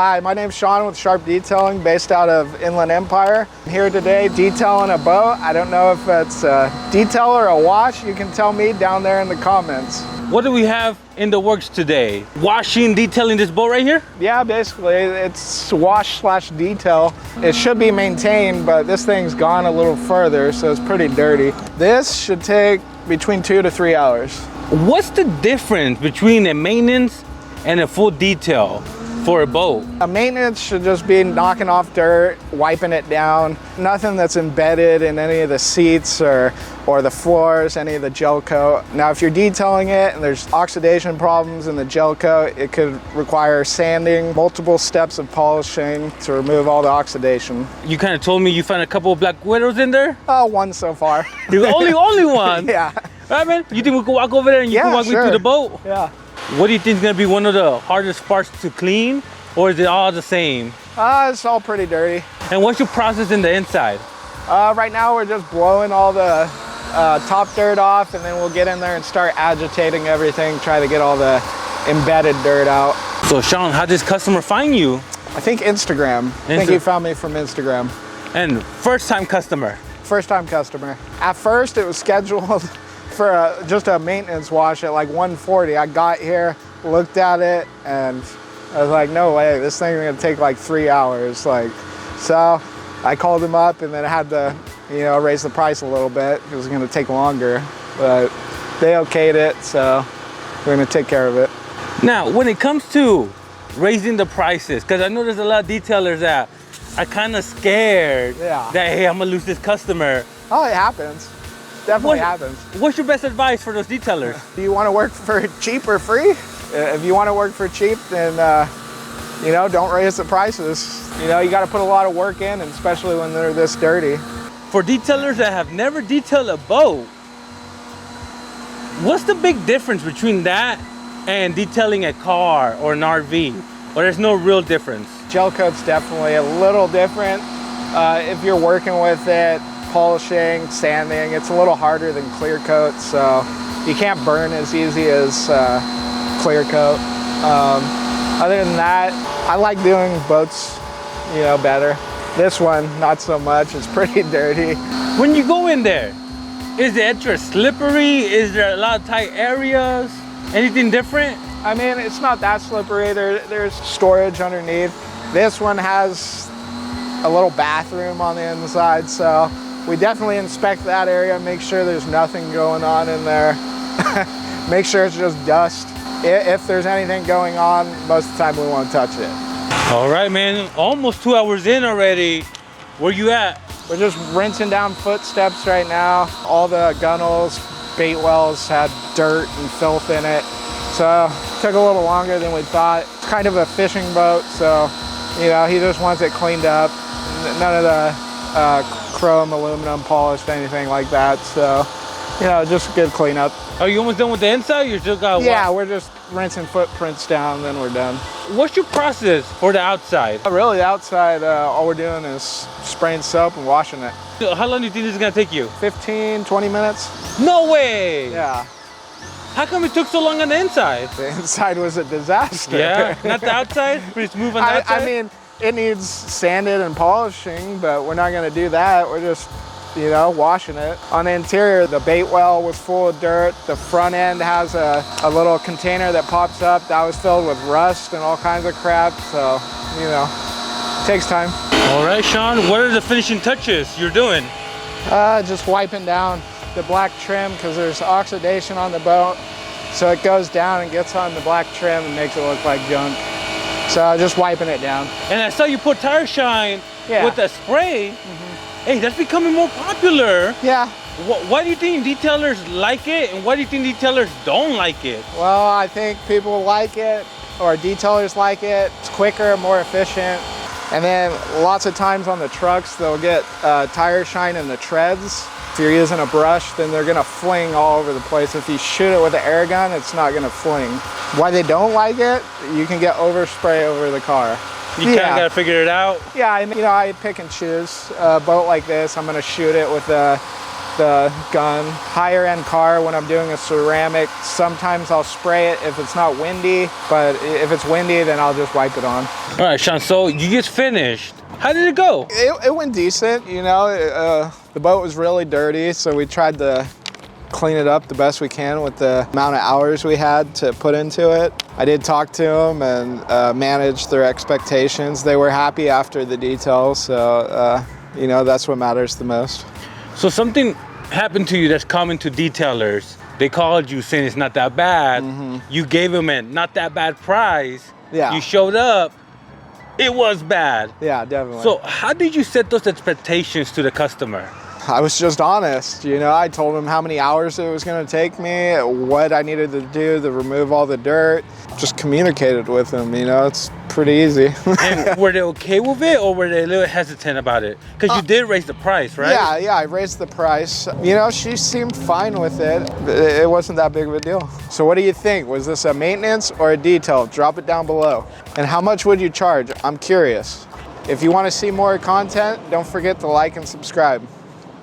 Hi, my name's Sean with Sharp Detailing, based out of Inland Empire. I'm here today detailing a boat. I don't know if it's a detail or a wash. You can tell me down there in the comments. What do we have in the works today? Washing, detailing this boat right here? Yeah, basically it's wash/detail. It should be maintained, but this thing's gone a little further, so it's pretty dirty. This should take between 2 to 3 hours. What's the difference between a maintenance and a full detail for a boat? A maintenance should just be knocking off dirt, wiping it down. Nothing that's embedded in any of the seats or the floors, any of the gel coat. Now, if you're detailing it and there's oxidation problems in the gel coat, it could require sanding, multiple steps of polishing to remove all the oxidation. You kind of told me you found a couple of black widows in there? Oh, one so far. The only one? Yeah. All right, man. You think we can walk over there and you can walk me through the boat? Yeah. What do you think is going to be one of the hardest parts to clean, or is it all the same? It's all pretty dirty. And what's your process in the inside? Right now we're just blowing all the top dirt off, and then we'll get in there and start agitating everything, try to get all the embedded dirt out. So Sean, how did this customer find you? I think Instagram. I think he found me from Instagram. And first time customer? First time customer. At first it was scheduled for just a maintenance wash at like 1:40. I got here, looked at it, and I was like, no way, this thing's gonna take like 3 hours. So I called him up, and then I had to, raise the price a little bit. It was gonna take longer, but they okayed it, so we're gonna take care of it. Now, when it comes to raising the prices, because I know there's a lot of detailers that are kind of scared that, hey, I'm gonna lose this customer. Oh, it happens. Definitely happens. What's your best advice for those detailers? Do you want to work for cheap or free? If you want to work for cheap, then don't raise the prices. You got to put a lot of work in, and especially when they're this dirty. For detailers that have never detailed a boat, what's the big difference between that and detailing a car or an RV? Or there's no real difference? Gel coat's definitely a little different. If you're working with it, polishing, sanding, it's a little harder than clear coat, so you can't burn as easy as clear coat. Other than that, I like doing boats, better. This one, not so much. It's pretty dirty. When you go in there, is the extra slippery? Is there a lot of tight areas? Anything different? I mean, it's not that slippery. There's storage underneath. This one has a little bathroom on the inside, so we definitely inspect that area, make sure there's nothing going on in there. Make sure it's just dust. If there's anything going on, most of the time we won't touch it. All right, man, almost 2 hours in already. Where you at? We're just rinsing down footsteps right now. All the gunnels, bait wells had dirt and filth in it. So it took a little longer than we thought. It's kind of a fishing boat, so he just wants it cleaned up. None of the chrome, aluminum, polished, anything like that. So, just a good cleanup. Are you almost done with the inside? You still got we're just rinsing footprints down, then we're done. What's your process for the outside? Really, the outside, all we're doing is spraying soap and washing it. How long do you think this is gonna take you? 15, 20 minutes. No way! Yeah. How come it took so long on the inside? The inside was a disaster. Yeah, not the outside? We just move on the outside? I mean, it needs sanded and polishing, but we're not gonna do that. We're just, washing it. On the interior, the bait well was full of dirt. The front end has a little container that pops up. That was filled with rust and all kinds of crap, so, it takes time. All right, Sean, what are the finishing touches you're doing? Just wiping down the black trim, because there's oxidation on the boat. So it goes down and gets on the black trim and makes it look like junk. So just wiping it down. And I saw you put tire shine with a spray. Hey, that's becoming more popular. Yeah. Why do you think detailers like it, and why do you think detailers don't like it? Well, I think people like it, or detailers like it. It's quicker, more efficient. And then lots of times on the trucks, they'll get tire shine in the treads. If you're using a brush, then they're gonna fling all over the place. If you shoot it with an air gun, it's not gonna fling. Why they don't like it, you can get overspray over the car. You kind of gotta figure it out. Yeah, I pick and choose. A boat like this, I'm gonna shoot it with a the gun. Higher end car when I'm doing a ceramic. Sometimes I'll spray it if it's not windy, but if it's windy, then I'll just wipe it on. All right, Sean, so you just finished. How did it go? It went decent, you know. The boat was really dirty, so we tried to clean it up the best we can with the amount of hours we had to put into it. I did talk to them and manage their expectations. They were happy after the details, so you know, that's what matters the most. So something happened to you that's common to detailers. They called you saying it's not that bad. You gave them a not that bad price. Yeah. You showed up. It was bad. Yeah, definitely. So how did you set those expectations to the customer? I was just honest, you know. I told them how many hours it was going to take me, what I needed to do to remove all the dirt. Just communicated with them, you know. It's pretty easy. And were they okay with it, or were they a little hesitant about it? Because you did raise the price, right? Yeah, I raised the price. You know, she seemed fine with it. It wasn't that big of a deal. So what do you think? Was this a maintenance or a detail? Drop it down below. And how much would you charge? I'm curious. If you want to see more content, don't forget to like and subscribe.